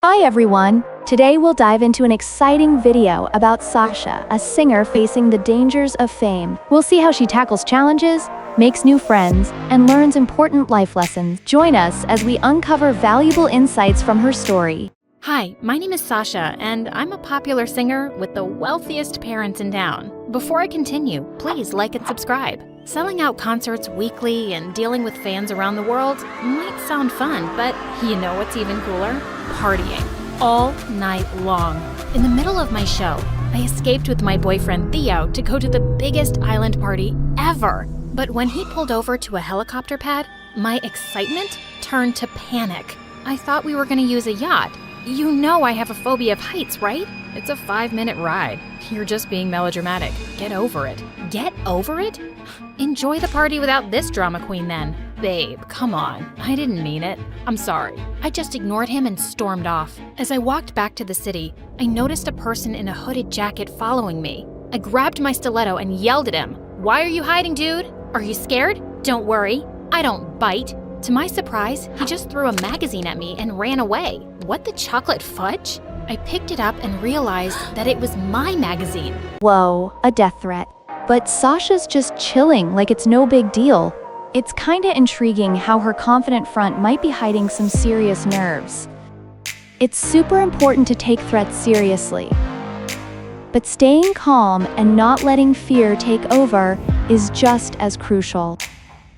Hi everyone! Today we'll dive into an exciting video about Sasha, a singer facing the dangers of fame. We'll see how she tackles challenges, makes new friends, and learns important life lessons. Join us as we uncover valuable insights from her story. Hi, my name is Sasha, and I'm a popular singer with the wealthiest parents in town. Before I continue, please like and subscribe. Selling out concerts weekly and dealing with fans around the world might sound fun, but you know what's even cooler? Partying. All night long. In the middle of my show, I escaped with my boyfriend Theo to go to the biggest island party ever. But when he pulled over to a helicopter pad, my excitement turned to panic. I thought we were going to use a yacht. You know I have a phobia of heights, right? It's a 5-minute ride. You're just being melodramatic. Get over it. Get over it? Enjoy the party without this drama queen then. Babe, come on. I didn't mean it. I'm sorry. I just ignored him and stormed off. As I walked back to the city, I noticed a person in a hooded jacket following me. I grabbed my stiletto and yelled at him. Why are you hiding, dude? Are you scared? Don't worry. I don't bite. To my surprise, he just threw a magazine at me and ran away. What the chocolate fudge? I picked it up and realized that it was my magazine. Whoa, a death threat. But Sasha's just chilling like it's no big deal. It's kinda intriguing how her confident front might be hiding some serious nerves. It's super important to take threats seriously. But staying calm and not letting fear take over is just as crucial.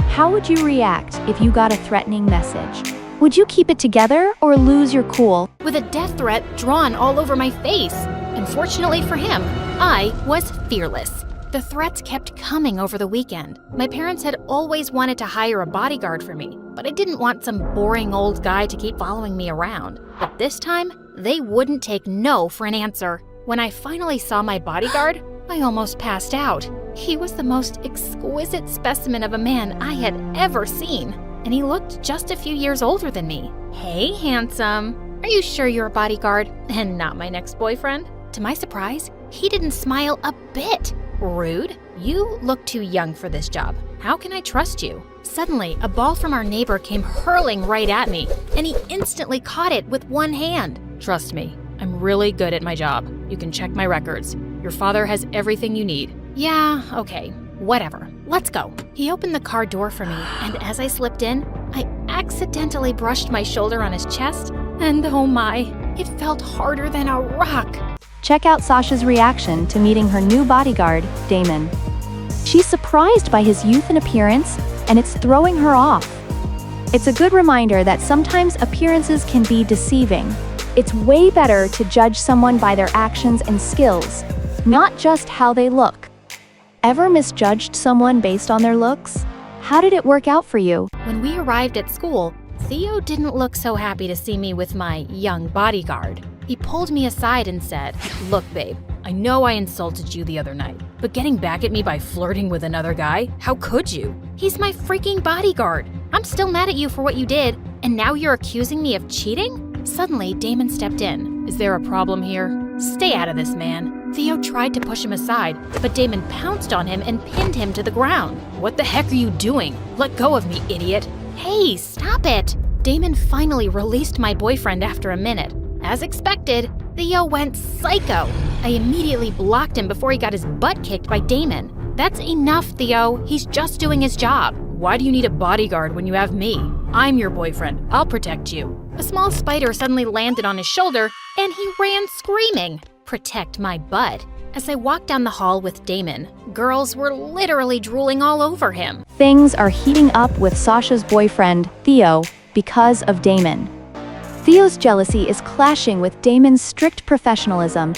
How would you react if you got a threatening message? Would you keep it together or lose your cool? With a death threat drawn all over my face. Unfortunately for him, I was fearless. The threats kept coming over the weekend. My parents had always wanted to hire a bodyguard for me, but I didn't want some boring old guy to keep following me around. But this time, they wouldn't take no for an answer. When I finally saw my bodyguard, I almost passed out. He was the most exquisite specimen of a man I had ever seen, and he looked just a few years older than me. Hey, handsome. Are you sure you're a bodyguard and not my next boyfriend? To my surprise, he didn't smile a bit. Rude. You look too young for this job. How can I trust you? Suddenly, a ball from our neighbor came hurling right at me, and he instantly caught it with one hand. Trust me, I'm really good at my job. You can check my records. Your father has everything you need. Yeah, okay, whatever. Let's go. He opened the car door for me, and as I slipped in, I accidentally brushed my shoulder on his chest, and oh my, it felt harder than a rock. Check out Sasha's reaction to meeting her new bodyguard, Damon. She's surprised by his youth and appearance, and it's throwing her off. It's a good reminder that sometimes appearances can be deceiving. It's way better to judge someone by their actions and skills, not just how they look. Ever misjudged someone based on their looks? How did it work out for you? When we arrived at school, Theo didn't look so happy to see me with my young bodyguard. He pulled me aside and said, "Look, babe, I know I insulted you the other night, but getting back at me by flirting with another guy, how could you? He's my freaking bodyguard. I'm still mad at you for what you did, and now you're accusing me of cheating?" Suddenly, Damon stepped in. Is there a problem here? Stay out of this, man. Theo tried to push him aside, but Damon pounced on him and pinned him to the ground. What the heck are you doing? Let go of me, idiot. Hey, stop it. Damon finally released my boyfriend after a minute. As expected, Theo went psycho. I immediately blocked him before he got his butt kicked by Damon. That's enough, Theo. He's just doing his job. Why do you need a bodyguard when you have me? I'm your boyfriend. I'll protect you. A small spider suddenly landed on his shoulder, and he ran screaming. Protect my butt. As I walked down the hall with Damon, girls were literally drooling all over him. Things are heating up with Sasha's boyfriend, Theo, because of Damon. Theo's jealousy is clashing with Damon's strict professionalism,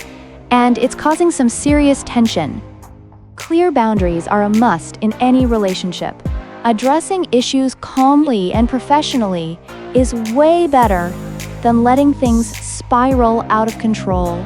and it's causing some serious tension. Clear boundaries are a must in any relationship. Addressing issues calmly and professionally is way better than letting things spiral out of control.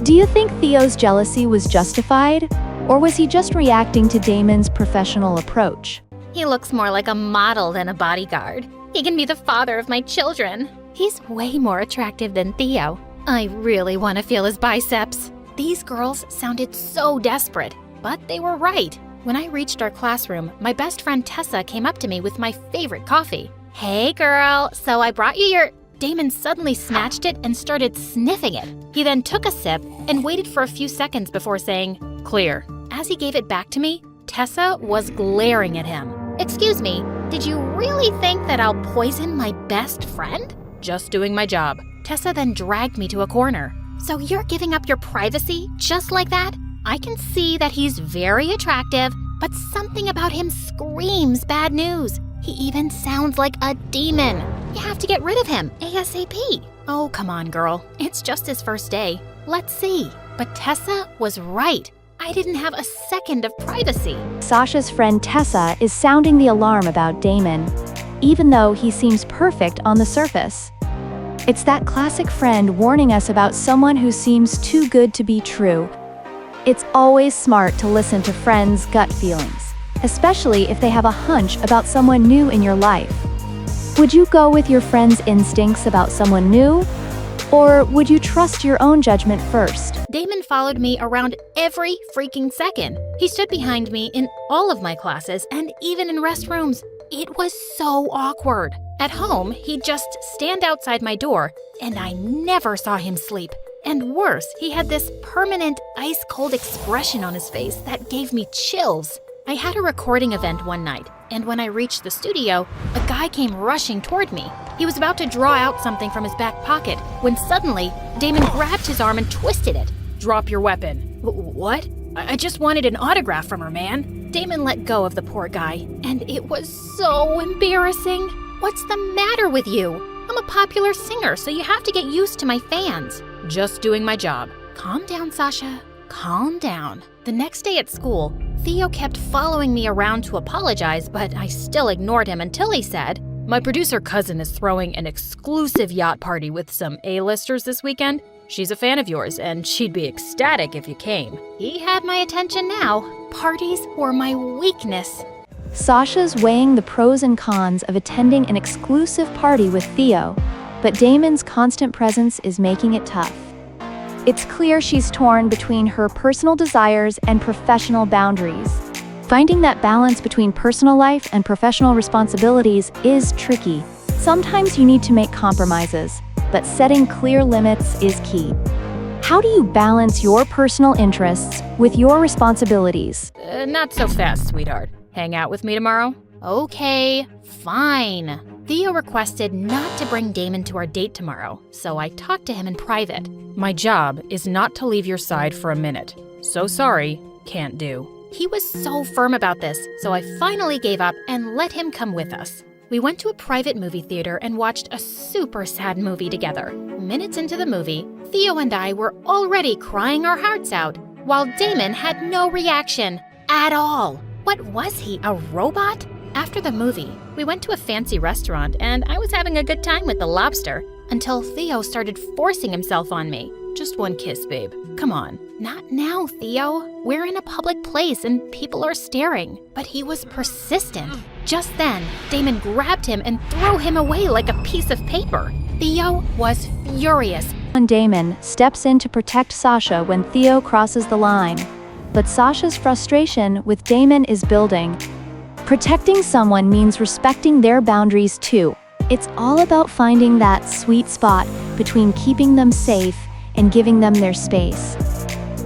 Do you think Theo's jealousy was justified, or was he just reacting to Damon's professional approach? He looks more like a model than a bodyguard. He can be the father of my children. He's way more attractive than Theo. I really want to feel his biceps. These girls sounded so desperate, but they were right. When I reached our classroom, my best friend Tessa came up to me with my favorite coffee. Hey girl, so I brought you your... Damon suddenly snatched it and started sniffing it. He then took a sip and waited for a few seconds before saying, "Clear." As he gave it back to me, Tessa was glaring at him. "Excuse me, did you really think that I'll poison my best friend?" "Just doing my job." Tessa then dragged me to a corner. "So you're giving up your privacy just like that? I can see that he's very attractive, but something about him screams bad news. He even sounds like a demon. You have to get rid of him ASAP." "Oh, come on, girl. It's just his first day. Let's see." But Tessa was right. I didn't have a second of privacy. Sasha's friend Tessa is sounding the alarm about Damon, even though he seems perfect on the surface. It's that classic friend warning us about someone who seems too good to be true. It's always smart to listen to friends' gut feelings, especially if they have a hunch about someone new in your life. Would you go with your friend's instincts about someone new? Or would you trust your own judgment first? Damon followed me around every freaking second. He stood behind me in all of my classes and even in restrooms. It was so awkward. At home, he'd just stand outside my door, and I never saw him sleep. And worse, he had this permanent ice-cold expression on his face that gave me chills. I had a recording event one night, and when I reached the studio, a guy came rushing toward me. He was about to draw out something from his back pocket when suddenly, Damon grabbed his arm and twisted it. "Drop your weapon." What? I just wanted an autograph from her, man." Damon let go of the poor guy, and it was so embarrassing. "What's the matter with you? I'm a popular singer, so you have to get used to my fans." "Just doing my job." "Calm down, Sasha. Calm down." The next day at school, Theo kept following me around to apologize, but I still ignored him until he said, "My producer cousin is throwing an exclusive yacht party with some A-listers this weekend. She's a fan of yours, and she'd be ecstatic if you came." He had my attention now. Parties were my weakness. Sasha's weighing the pros and cons of attending an exclusive party with Theo, but Damon's constant presence is making it tough. It's clear she's torn between her personal desires and professional boundaries. Finding that balance between personal life and professional responsibilities is tricky. Sometimes you need to make compromises, but setting clear limits is key. How do you balance your personal interests with your responsibilities? Not so fast, sweetheart. Hang out with me tomorrow? Okay, fine. Theo requested not to bring Damon to our date tomorrow, so I talked to him in private. "My job is not to leave your side for a minute. So sorry, can't do." He was so firm about this, so I finally gave up and let him come with us. We went to a private movie theater and watched a super sad movie together. Minutes into the movie, Theo and I were already crying our hearts out, while Damon had no reaction at all. What was he, a robot? After the movie, we went to a fancy restaurant and I was having a good time with the lobster until Theo started forcing himself on me. "Just one kiss, babe. Come on." "Not now, Theo. We're in a public place and people are staring." But he was persistent. Just then, Damon grabbed him and threw him away like a piece of paper. Theo was furious. Damon steps in to protect Sasha when Theo crosses the line. But Sasha's frustration with Damon is building. Protecting someone means respecting their boundaries too. It's all about finding that sweet spot between keeping them safe and giving them their space.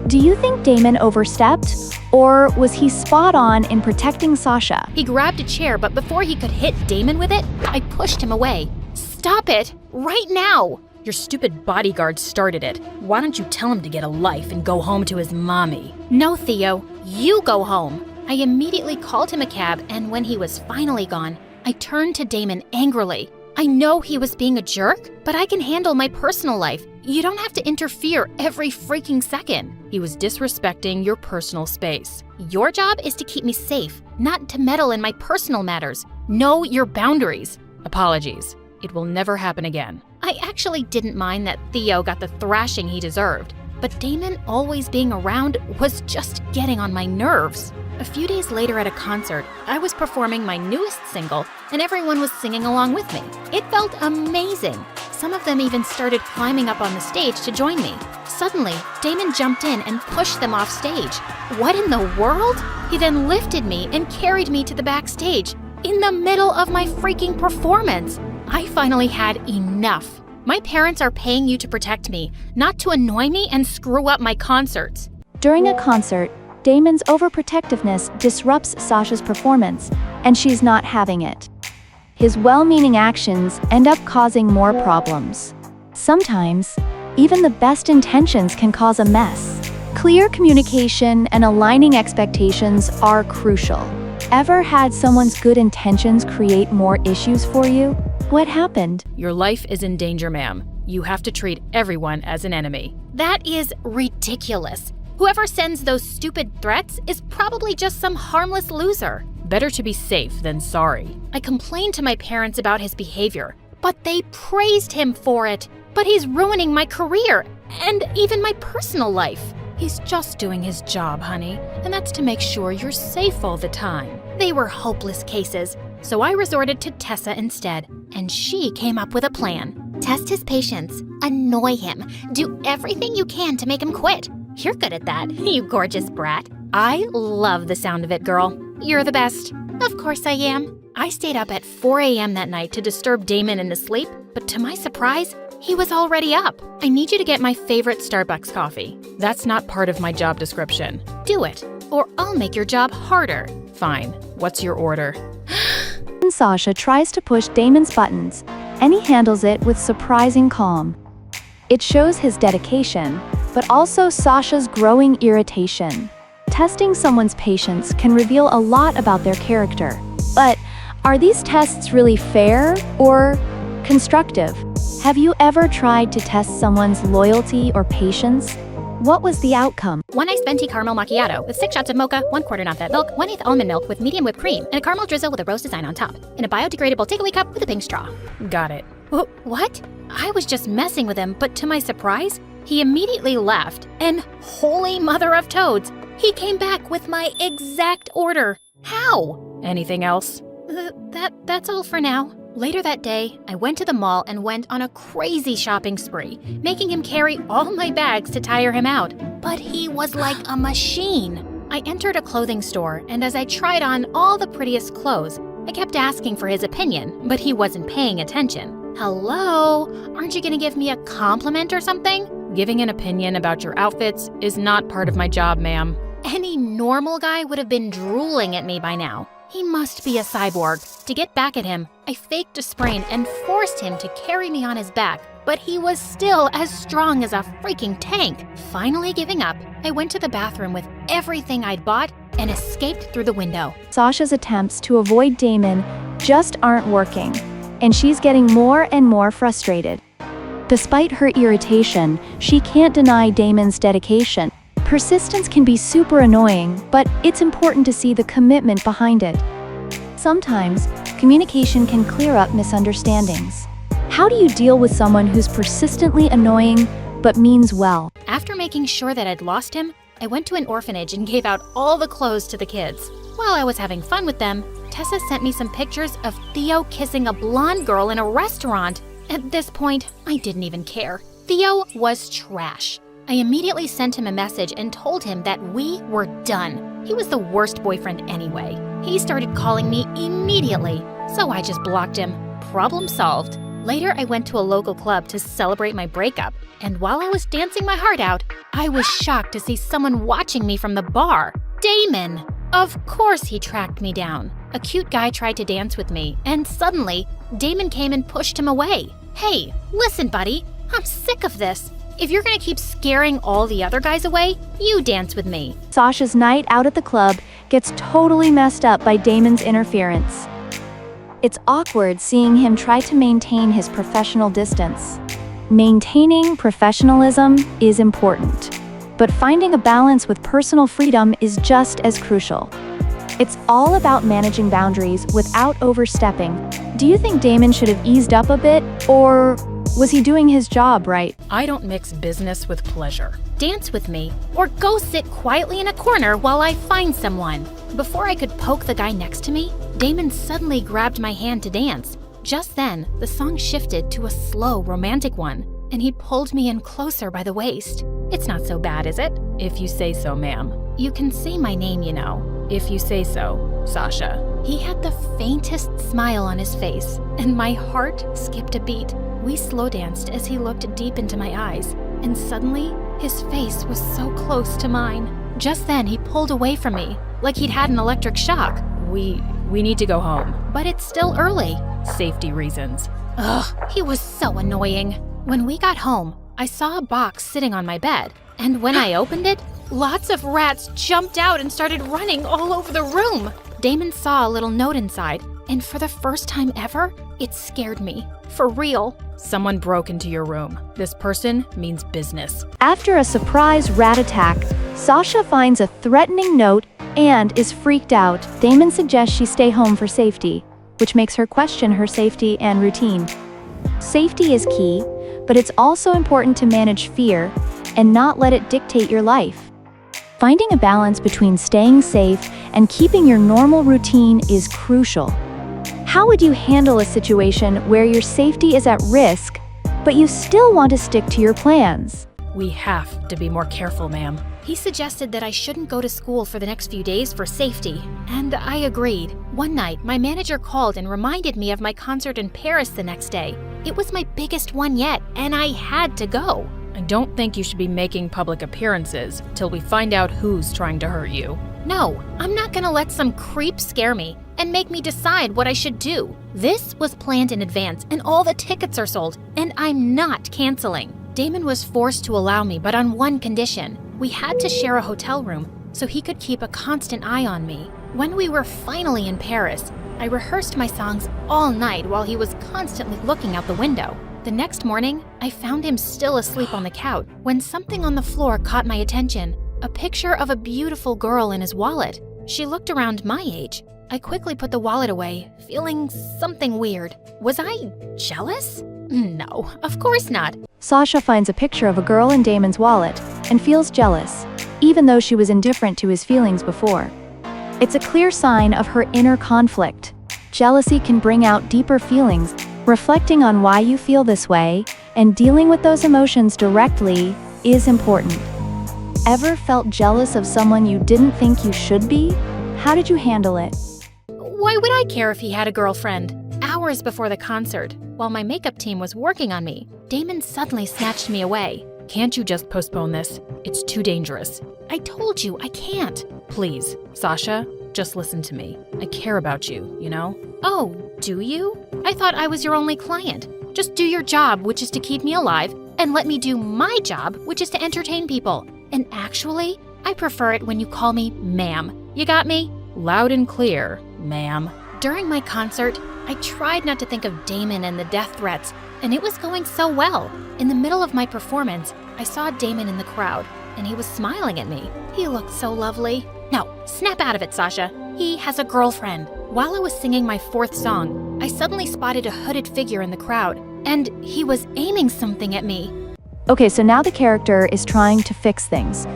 Do you think Damon overstepped? Or was he spot on in protecting Sasha? He grabbed a chair, but before he could hit Damon with it, I pushed him away. "Stop it! Right now!" "Your stupid bodyguard started it. Why don't you tell him to get a life and go home to his mommy?" "No, Theo. You go home." I immediately called him a cab, and when he was finally gone, I turned to Damon angrily. "I know he was being a jerk, but I can handle my personal life. You don't have to interfere every freaking second." "He was disrespecting your personal space." "Your job is to keep me safe, not to meddle in my personal matters. Know your boundaries." "Apologies. It will never happen again." I actually didn't mind that Theo got the thrashing he deserved, but Damon always being around was just getting on my nerves. A few days later at a concert, I was performing my newest single, and everyone was singing along with me. It felt amazing. Some of them even started climbing up on the stage to join me. Suddenly, Damon jumped in and pushed them off stage. What in the world? He then lifted me and carried me to the backstage, in the middle of my freaking performance. I finally had enough. My parents are paying you to protect me, not to annoy me and screw up my concerts. During a concert, Damon's overprotectiveness disrupts Sasha's performance, and she's not having it. His well-meaning actions end up causing more problems. Sometimes, even the best intentions can cause a mess. Clear communication and aligning expectations are crucial. Ever had someone's good intentions create more issues for you? What happened? Your life is in danger, ma'am. You have to treat everyone as an enemy. That is ridiculous. Whoever sends those stupid threats is probably just some harmless loser. Better to be safe than sorry. I complained to my parents about his behavior, but they praised him for it. But he's ruining my career and even my personal life. He's just doing his job, honey, and that's to make sure you're safe all the time. They were hopeless cases, so I resorted to Tessa instead, and she came up with a plan. Test his patience, annoy him, do everything you can to make him quit. You're good at that, you gorgeous brat. I love the sound of it, girl. You're the best. Of course I am. I stayed up at 4 a.m. that night to disturb Damon in his sleep, but to my surprise, he was already up. I need you to get my favorite Starbucks coffee. That's not part of my job description. Do it, or I'll make your job harder. Fine. What's your order? Sasha tries to push Damon's buttons, and he handles it with surprising calm. It shows his dedication, but also Sasha's growing irritation. Testing someone's patience can reveal a lot about their character. But are these tests really fair or constructive? Have you ever tried to test someone's loyalty or patience? What was the outcome? 1 iced venti caramel macchiato with 6 shots of mocha, 1/4 not-fat milk, 1/8 almond milk with medium whipped cream, and a caramel drizzle with a rose design on top, in a biodegradable takeaway cup with a pink straw. Got it. What? I was just messing with him, but to my surprise, he immediately left, and holy mother of toads, he came back with my exact order. How? Anything else? That's all for now. Later that day, I went to the mall and went on a crazy shopping spree, making him carry all my bags to tire him out. But he was like a machine. I entered a clothing store, and as I tried on all the prettiest clothes, I kept asking for his opinion, but he wasn't paying attention. Hello? Aren't you gonna give me a compliment or something? Giving an opinion about your outfits is not part of my job, ma'am. Any normal guy would have been drooling at me by now. He must be a cyborg. To get back at him, I faked a sprain and forced him to carry me on his back, but he was still as strong as a freaking tank. Finally giving up, I went to the bathroom with everything I'd bought and escaped through the window. Sasha's attempts to avoid Damon just aren't working, and she's getting more and more frustrated. Despite her irritation, she can't deny Damon's dedication. Persistence can be super annoying, but it's important to see the commitment behind it. Sometimes, communication can clear up misunderstandings. How do you deal with someone who's persistently annoying but means well? After making sure that I'd lost him, I went to an orphanage and gave out all the clothes to the kids. While I was having fun with them, Tessa sent me some pictures of Theo kissing a blonde girl in a restaurant. At this point, I didn't even care. Theo was trash. I immediately sent him a message and told him that we were done. He was the worst boyfriend anyway. He started calling me immediately, so I just blocked him. Problem solved. Later, I went to a local club to celebrate my breakup, and while I was dancing my heart out, I was shocked to see someone watching me from the bar. Damon! Of course he tracked me down. A cute guy tried to dance with me, and suddenly, Damon came and pushed him away. Hey, listen, buddy, I'm sick of this. If you're gonna keep scaring all the other guys away, you dance with me. Sasha's night out at the club gets totally messed up by Damon's interference. It's awkward seeing him try to maintain his professional distance. Maintaining professionalism is important, but finding a balance with personal freedom is just as crucial. It's all about managing boundaries without overstepping. Do you think Damon should have eased up a bit, or was he doing his job right? I don't mix business with pleasure. Dance with me, or go sit quietly in a corner while I find someone. Before I could poke the guy next to me, Damon suddenly grabbed my hand to dance. Just then, the song shifted to a slow, romantic one, and he pulled me in closer by the waist. It's not so bad, is it? If you say so, ma'am. You can say my name, you know. If you say so, Sasha. He had the faintest smile on his face, and my heart skipped a beat. We slow danced as he looked deep into my eyes, and suddenly, his face was so close to mine. Just then, he pulled away from me, like he'd had an electric shock. We need to go home. But it's still early. Safety reasons. Ugh, he was so annoying. When we got home, I saw a box sitting on my bed, and when I opened it, lots of rats jumped out and started running all over the room. Damon saw a little note inside, and for the first time ever, it scared me. For real. Someone broke into your room. This person means business. After a surprise rat attack, Sasha finds a threatening note and is freaked out. Damon suggests she stay home for safety, which makes her question her safety and routine. Safety is key, but it's also important to manage fear and not let it dictate your life. Finding a balance between staying safe and keeping your normal routine is crucial. How would you handle a situation where your safety is at risk, but you still want to stick to your plans? We have to be more careful, ma'am. He suggested that I shouldn't go to school for the next few days for safety, and I agreed. One night, my manager called and reminded me of my concert in Paris the next day. It was my biggest one yet, and I had to go. I don't think you should be making public appearances till we find out who's trying to hurt you. No, I'm not gonna let some creep scare me and make me decide what I should do. This was planned in advance, and all the tickets are sold, and I'm not canceling. Damon was forced to allow me, but on one condition. We had to share a hotel room so he could keep a constant eye on me. When we were finally in Paris, I rehearsed my songs all night while he was constantly looking out the window. The next morning, I found him still asleep on the couch when something on the floor caught my attention. A picture of a beautiful girl in his wallet. She looked around my age. I quickly put the wallet away, feeling something weird. Was I jealous? No, of course not. Sasha finds a picture of a girl in Damon's wallet and feels jealous, even though she was indifferent to his feelings before. It's a clear sign of her inner conflict. Jealousy can bring out deeper feelings. Reflecting on why you feel this way and dealing with those emotions directly is important. Ever felt jealous of someone you didn't think you should be? How did you handle it? Why would I care if he had a girlfriend? Hours before the concert, while my makeup team was working on me, Damon suddenly snatched me away. Can't you just postpone this? It's too dangerous. I told you, I can't. Please, Sasha, just listen to me. I care about you, you know? Oh, do you? I thought I was your only client. Just do your job, which is to keep me alive, and let me do my job, which is to entertain people. And actually, I prefer it when you call me ma'am. You got me? Loud and clear, ma'am. During my concert, I tried not to think of Damon and the death threats, and it was going so well. In the middle of my performance, I saw Damon in the crowd, and he was smiling at me. He looked so lovely. No, snap out of it, Sasha. He has a girlfriend. While I was singing my fourth song, I suddenly spotted a hooded figure in the crowd, and he was aiming something at me. Okay, so now the character is trying to fix things.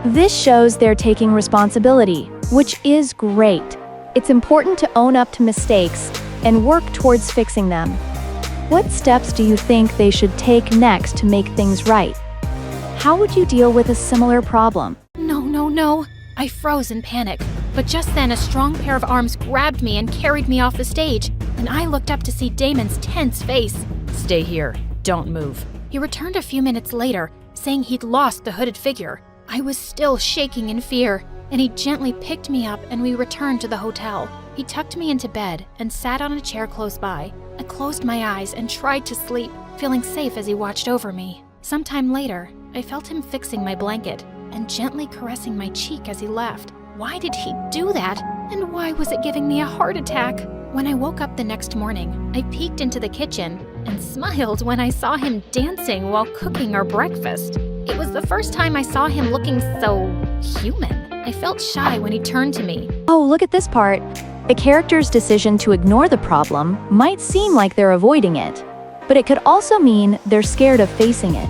This shows they're taking responsibility, which is great. It's important to own up to mistakes and work towards fixing them. What steps do you think they should take next to make things right? How would you deal with a similar problem? No. I froze in panic, but just then a strong pair of arms grabbed me and carried me off the stage, and I looked up to see Damon's tense face. Stay here. Don't move. He returned a few minutes later, saying he'd lost the hooded figure. I was still shaking in fear, and he gently picked me up and we returned to the hotel. He tucked me into bed and sat on a chair close by. I closed my eyes and tried to sleep, feeling safe as he watched over me. Sometime later, I felt him fixing my blanket and gently caressing my cheek as he left. Why did he do that? And why was it giving me a heart attack? When I woke up the next morning, I peeked into the kitchen and smiled when I saw him dancing while cooking our breakfast. It was the first time I saw him looking so human. I felt shy when he turned to me. Oh, look at this part. The character's decision to ignore the problem might seem like they're avoiding it, but it could also mean they're scared of facing it.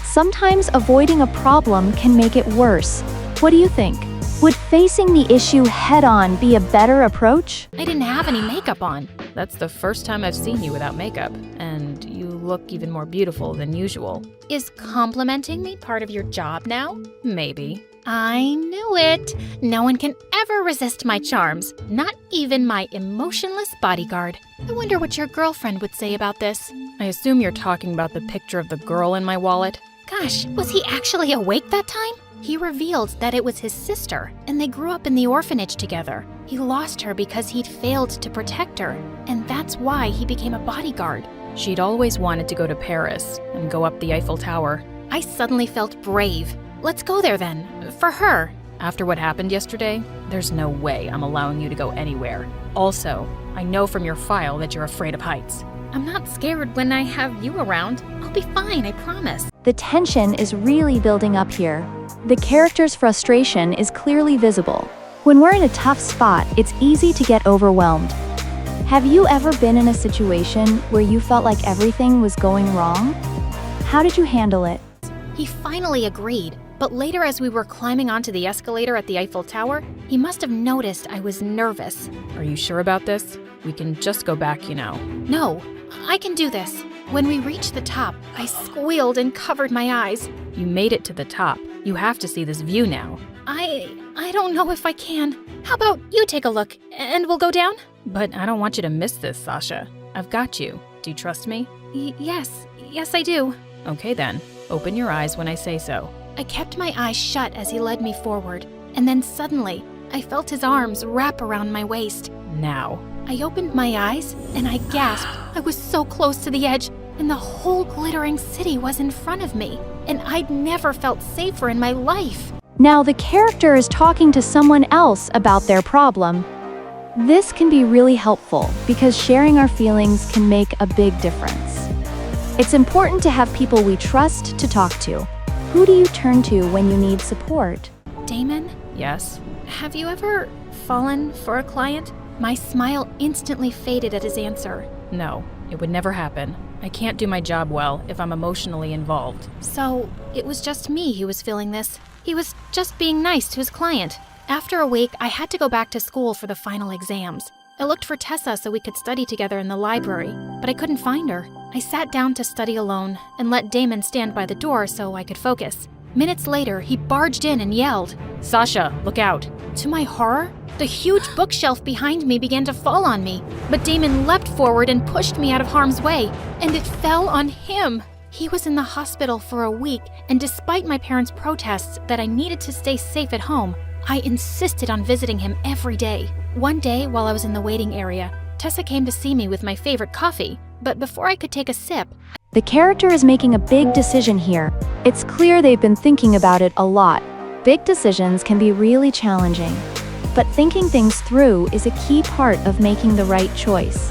Sometimes avoiding a problem can make it worse. What do you think? Would facing the issue head-on be a better approach? I didn't have any makeup on. That's the first time I've seen you without makeup, and you look even more beautiful than usual. Is complimenting me part of your job now? Maybe. I knew it. No one can ever resist my charms, not even my emotionless bodyguard. I wonder what your girlfriend would say about this. I assume you're talking about the picture of the girl in my wallet? Gosh, was he actually awake that time? He revealed that it was his sister, and they grew up in the orphanage together. He lost her because he'd failed to protect her, and that's why he became a bodyguard. She'd always wanted to go to Paris and go up the Eiffel Tower. I suddenly felt brave. Let's go there then, for her. After what happened yesterday, there's no way I'm allowing you to go anywhere. Also, I know from your file that you're afraid of heights. I'm not scared when I have you around. I'll be fine, I promise. The tension is really building up here. The character's frustration is clearly visible. When we're in a tough spot, it's easy to get overwhelmed. Have you ever been in a situation where you felt like everything was going wrong? How did you handle it? He finally agreed, but later as we were climbing onto the escalator at the Eiffel Tower, he must have noticed I was nervous. Are you sure about this? We can just go back, you know. No, I can do this. When we reached the top, I squealed and covered my eyes. You made it to the top. You have to see this view now. I don't know if I can. How about you take a look, and we'll go down? But I don't want you to miss this, Sasha. I've got you. Do you trust me? Yes I do. Okay then, open your eyes when I say so. I kept my eyes shut as he led me forward, and then suddenly, I felt his arms wrap around my waist. Now. I opened my eyes, and I gasped. I was so close to the edge, and the whole glittering city was in front of me, and I'd never felt safer in my life. Now the character is talking to someone else about their problem. This can be really helpful because sharing our feelings can make a big difference. It's important to have people we trust to talk to. Who do you turn to when you need support? Damon? Yes? Have you ever fallen for a client? My smile instantly faded at his answer. No, it would never happen. I can't do my job well if I'm emotionally involved. So, it was just me who was feeling this. He was just being nice to his client. After a week, I had to go back to school for the final exams. I looked for Tessa so we could study together in the library, but I couldn't find her. I sat down to study alone and let Damon stand by the door so I could focus. Minutes later, he barged in and yelled, Sasha, look out! To my horror, the huge bookshelf behind me began to fall on me, but Damon leapt forward and pushed me out of harm's way, and it fell on him. He was in the hospital for a week, and despite my parents' protests that I needed to stay safe at home, I insisted on visiting him every day. One day, while I was in the waiting area, Tessa came to see me with my favorite coffee, but before I could take a sip, The character is making a big decision here. It's clear they've been thinking about it a lot. Big decisions can be really challenging, but thinking things through is a key part of making the right choice.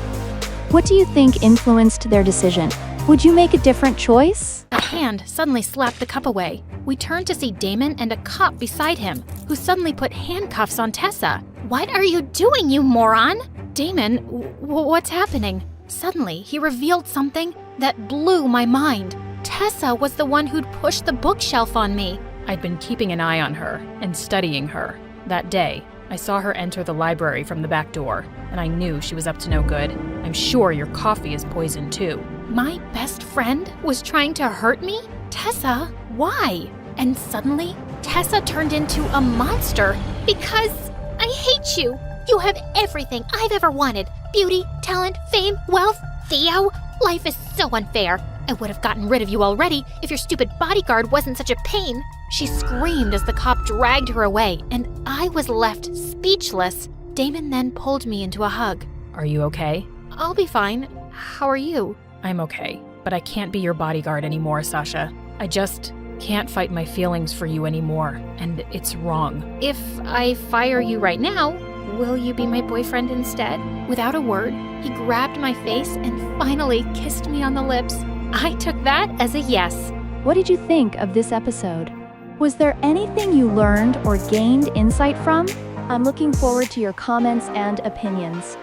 What do you think influenced their decision? Would you make a different choice? a hand suddenly slapped the cup away. We turned to see Damon and a cop beside him, who suddenly put handcuffs on Tessa. What are you doing, you moron? Damon, what's happening? Suddenly, he revealed something that blew my mind. Tessa was the one who'd pushed the bookshelf on me. I'd been keeping an eye on her and studying her. That day, I saw her enter the library from the back door, and I knew she was up to no good. I'm sure your coffee is poisoned too. My best friend was trying to hurt me? Tessa, why? And suddenly, Tessa turned into a monster because I hate you. You have everything I've ever wanted. Beauty, talent, fame, wealth. Theo, life is so unfair. I would have gotten rid of you already if your stupid bodyguard wasn't such a pain. She screamed as the cop dragged her away, and I was left speechless. Damon then pulled me into a hug. Are you okay? I'll be fine. How are you? I'm okay, but I can't be your bodyguard anymore, Sasha. I just can't fight my feelings for you anymore, and it's wrong. If I fire you right now, will you be my boyfriend instead? Without a word, he grabbed my face and finally kissed me on the lips. I took that as a yes. What did you think of this episode? Was there anything you learned or gained insight from? I'm looking forward to your comments and opinions.